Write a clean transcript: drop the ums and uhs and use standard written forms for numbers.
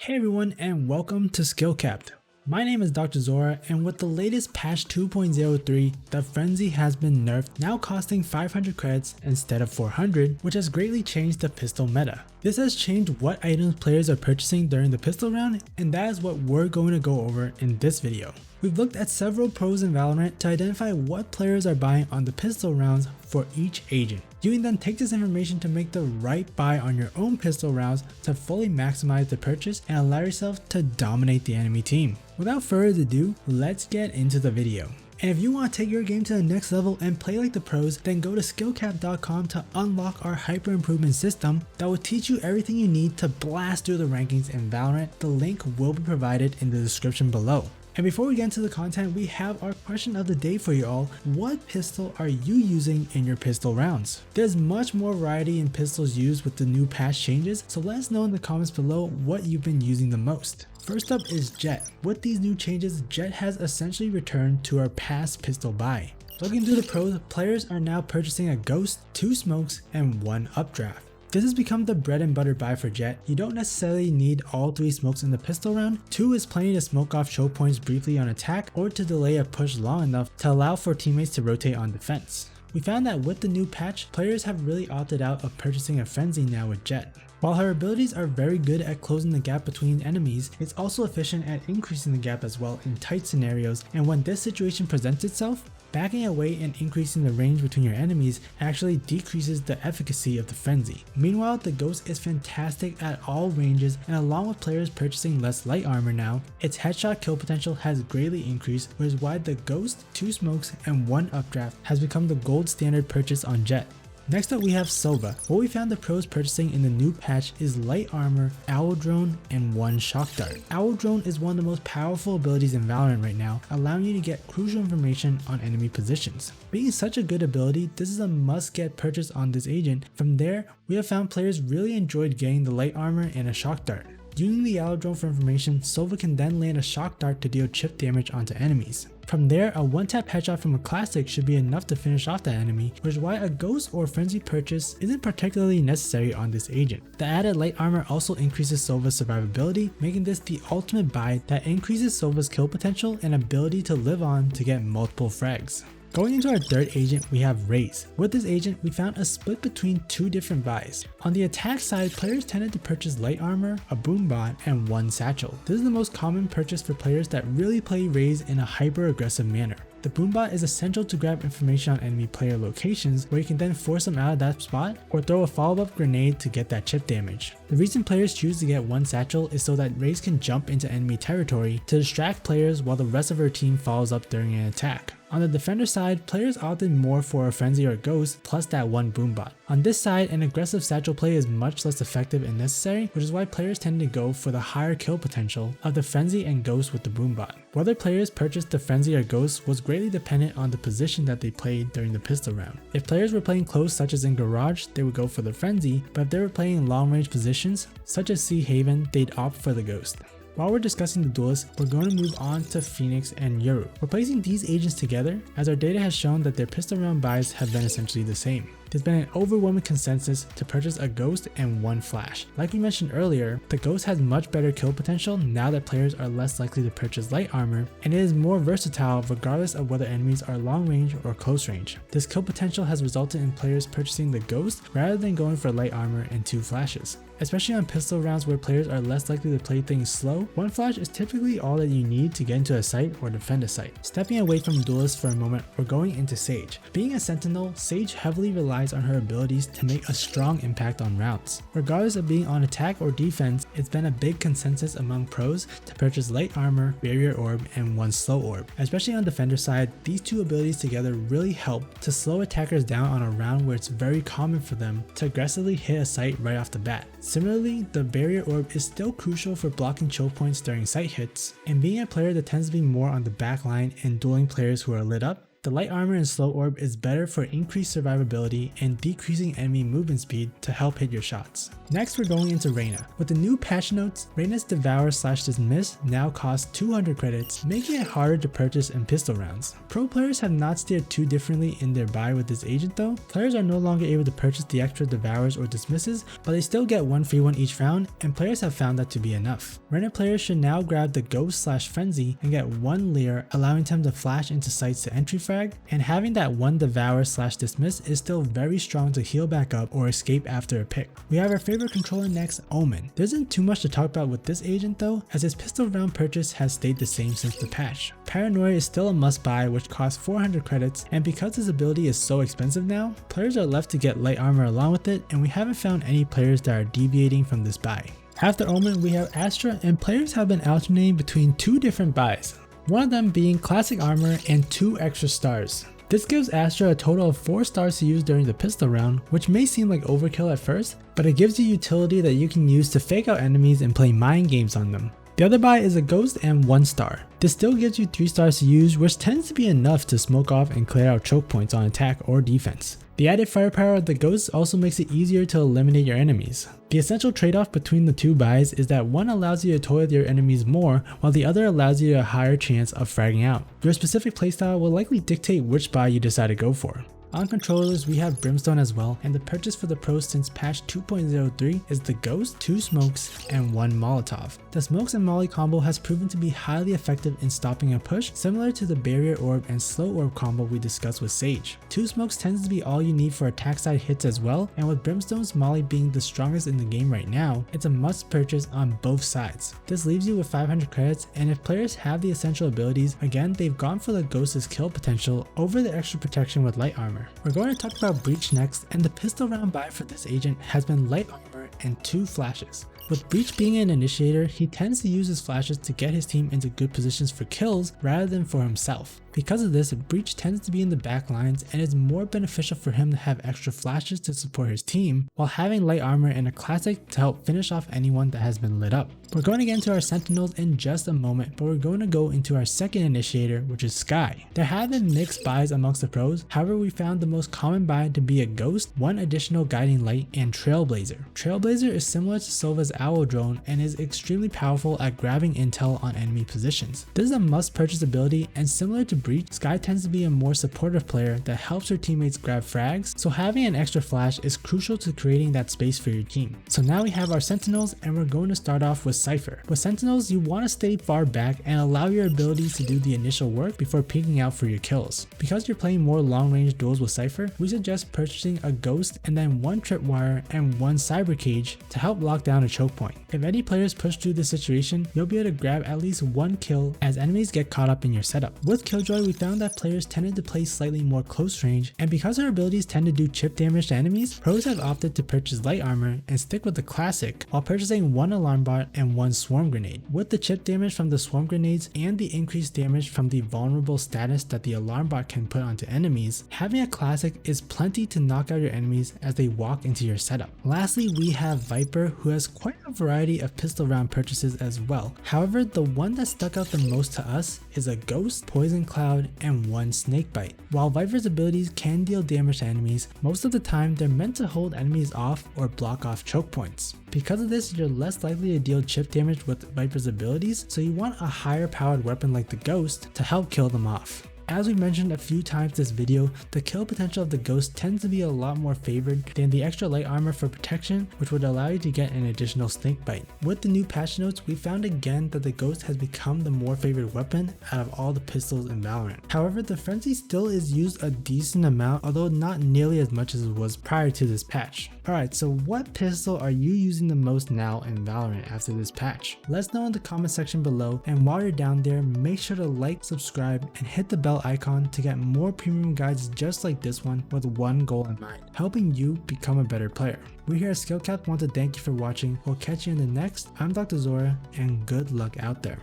Hey everyone and welcome to SkillCapped. My name is Dr. Zora, and with the latest patch 2.03, the frenzy has been nerfed, now costing 500 credits instead of 400, which has greatly changed the pistol meta. This has changed what items players are purchasing during the pistol round, and that is what we're going to go over in this video. We've looked at several pros in Valorant to identify what players are buying on the pistol rounds for each agent. You can then take this information to make the right buy on your own pistol rounds to fully maximize the purchase and allow yourself to dominate the enemy team. Without further ado, let's get into the video. And if you want to take your game to the next level and play like the pros, then go to skillcapped.com to unlock our hyper improvement system that will teach you everything you need to blast through the rankings in Valorant. The link will be provided in the description below. And before we get into the content, we have our question of the day for you all. What pistol are you using in your pistol rounds? There's much more variety in pistols used with the new patch changes, so let us know in the comments below what you've been using the most. First up is Jett. With these new changes, Jett has essentially returned to our past pistol buy. Looking through the pros, players are now purchasing a ghost, 2 smokes, and 1 updraft. This has become the bread and butter buy for Jett. You don't necessarily need all 3 smokes in the pistol round. 2 is plenty to smoke off choke points briefly on attack or to delay a push long enough to allow for teammates to rotate on defense. We found that with the new patch, players have really opted out of purchasing a frenzy now with Jett. While her abilities are very good at closing the gap between enemies, it's also efficient at increasing the gap as well in tight scenarios, and when this situation presents itself, backing away and increasing the range between your enemies actually decreases the efficacy of the frenzy. Meanwhile, the ghost is fantastic at all ranges, and along with players purchasing less light armor now, its headshot kill potential has greatly increased, which is why the ghost, 2 smokes, and 1 updraft has become the gold standard purchase on Jett. Next up we have Sova. What we found the pros purchasing in the new patch is light armor, owl drone, and 1 shock dart. Owl drone is one of the most powerful abilities in Valorant right now, allowing you to get crucial information on enemy positions. Being such a good ability, this is a must get purchase on this agent. From there, we have found players really enjoyed getting the light armor and a shock dart. Using the owl drone for information, Sova can then land a shock dart to deal chip damage onto enemies. From there, a 1-tap headshot from a classic should be enough to finish off the enemy, which is why a ghost or frenzy purchase isn't particularly necessary on this agent. The added light armor also increases Sova's survivability, making this the ultimate buy that increases Sova's kill potential and ability to live on to get multiple frags. Going into our third agent, we have Raze. With this agent, we found a split between 2 different buys. On the attack side, players tended to purchase light armor, a boombot, and 1 satchel. This is the most common purchase for players that really play Raze in a hyper aggressive manner. The boombot is essential to grab information on enemy player locations, where you can then force them out of that spot or throw a follow-up grenade to get that chip damage. The reason players choose to get 1 satchel is so that Raze can jump into enemy territory to distract players while the rest of her team follows up during an attack. On the defender side, players opted more for a frenzy or ghost plus that 1 boombot. On this side, an aggressive satchel play is much less effective and necessary, which is why players tend to go for the higher kill potential of the frenzy and ghost with the boombot. Whether players purchased the frenzy or ghost was greatly dependent on the position that they played during the pistol round. If players were playing close such as in garage, they would go for the frenzy, but if they were playing in long range positions such as Sea Haven, they'd opt for the ghost. While we're discussing the duelists, we're going to move on to Phoenix and Yoru. We're placing these agents together as our data has shown that their pistol round buys have been essentially the same. There's been an overwhelming consensus to purchase a ghost and 1 flash. Like we mentioned earlier, the ghost has much better kill potential now that players are less likely to purchase light armor, and it is more versatile regardless of whether enemies are long range or close range. This kill potential has resulted in players purchasing the ghost rather than going for light armor and 2 flashes. Especially on pistol rounds where players are less likely to play things slow, 1 flash is typically all that you need to get into a site or defend a site. Stepping away from duelists for a moment, we're going into Sage. Being a sentinel, Sage heavily relies on her abilities to make a strong impact on rounds. Regardless of being on attack or defense, it's been a big consensus among pros to purchase light armor, barrier orb, and 1 slow orb. Especially on defender side, these 2 abilities together really help to slow attackers down on a round where it's very common for them to aggressively hit a site right off the bat. Similarly, the barrier orb is still crucial for blocking choke points during site hits, and being a player that tends to be more on the back line and dueling players who are lit up, The light armor and slow orb is better for increased survivability and decreasing enemy movement speed to help hit your shots. Next, we're going into Reyna. With the new patch notes, Reyna's Devour/Dismiss now costs 200 credits, making it harder to purchase in pistol rounds. Pro players have not steered too differently in their buy with this agent though. Players are no longer able to purchase the extra Devours or Dismisses, but they still get one free one each round, and players have found that to be enough. Reyna players should now grab the Ghost/Frenzy and get one Leer, allowing them to flash into sights to entry frag, and having that one Devour/Dismiss is still very strong to heal back up or escape after a pick. We have our favorite controller next, Omen. There isn't too much to talk about with this agent though, as his pistol round purchase has stayed the same since the patch. Paranoia is still a must buy, which costs 400 credits, and because his ability is so expensive now, players are left to get light armor along with it, and we haven't found any players that are deviating from this buy. After Omen, we have Astra, and players have been alternating between two different buys, one of them being classic armor and 2 extra stars. This gives Astra a total of 4 stars to use during the pistol round, which may seem like overkill at first, but it gives you utility that you can use to fake out enemies and play mind games on them. The other buy is a ghost and 1 star. This still gives you 3 stars to use, which tends to be enough to smoke off and clear out choke points on attack or defense. The added firepower of the ghost also makes it easier to eliminate your enemies. The essential trade-off between the two buys is that one allows you to toy with your enemies more, while the other allows you a higher chance of fragging out. Your specific playstyle will likely dictate which buy you decide to go for. On controllers, we have Brimstone as well, and the purchase for the pros since patch 2.03 is the Ghost, 2 smokes, and 1 Molotov. The smokes and molly combo has proven to be highly effective in stopping a push, similar to the barrier orb and slow orb combo we discussed with Sage. 2 smokes tends to be all you need for attack side hits as well, and with Brimstone's molly being the strongest in the game right now, it's a must purchase on both sides. This leaves you with 500 credits, and if players have the essential abilities, again they've gone for the Ghost's kill potential over the extra protection with light armor. We're going to talk about Breach next, and the pistol round buy for this agent has been light armor and 2 flashes. With Breach being an initiator, he tends to use his flashes to get his team into good positions for kills rather than for himself. Because of this, Breach tends to be in the back lines, and it's more beneficial for him to have extra flashes to support his team, while having light armor and a classic to help finish off anyone that has been lit up. We're going to get into our sentinels in just a moment, but we're going to go into our second initiator, which is Skye. There have been mixed buys amongst the pros, however we found the most common buy to be a Ghost, 1 additional guiding light, and Trailblazer. Trailblazer is similar to Sova's Owl Drone and is extremely powerful at grabbing intel on enemy positions. This is a must purchase ability, and similar to Breach, Skye tends to be a more supportive player that helps her teammates grab frags, so having an extra flash is crucial to creating that space for your team. So now we have our sentinels, and we're going to start off with Cypher. With sentinels, you want to stay far back and allow your abilities to do the initial work before peeking out for your kills. Because you're playing more long range duels with Cypher, we suggest purchasing a Ghost and then 1 tripwire and 1 cyber cage to help lock down a choke point. If any players push through this situation, you'll be able to grab at least 1 kill as enemies get caught up in your setup. With Killjoy, we found that players tended to play slightly more close range, and because her abilities tend to do chip damage to enemies, pros have opted to purchase light armor and stick with the classic while purchasing 1 alarm bot and 1 swarm grenade. With the chip damage from the swarm grenades and the increased damage from the vulnerable status that the alarm bot can put onto enemies, having a classic is plenty to knock out your enemies as they walk into your setup. Lastly, we have Viper, who has quite a variety of pistol round purchases as well. However, the one that stuck out the most to us is a Ghost, Poison Cloud, and 1 Snakebite. While Viper's abilities can deal damage to enemies, most of the time they're meant to hold enemies off or block off choke points. Because of this, you're less likely to deal chip damage with Viper's abilities, so you want a higher powered weapon like the Ghost to help kill them off. As we mentioned a few times this video, the kill potential of the Ghost tends to be a lot more favored than the extra light armor for protection, which would allow you to get an additional Snakebite. With the new patch notes, we found again that the Ghost has become the more favored weapon out of all the pistols in Valorant. However, the Frenzy still is used a decent amount, although not nearly as much as it was prior to this patch. Alright, so what pistol are you using the most now in Valorant after this patch? Let us know in the comment section below, and while you're down there, make sure to like, subscribe, and hit the bell icon to get more premium guides just like this one with one goal in mind, helping you become a better player. We here at SkillCapped want to thank you for watching. We'll catch you in the next. I'm Dr. Zora, and good luck out there.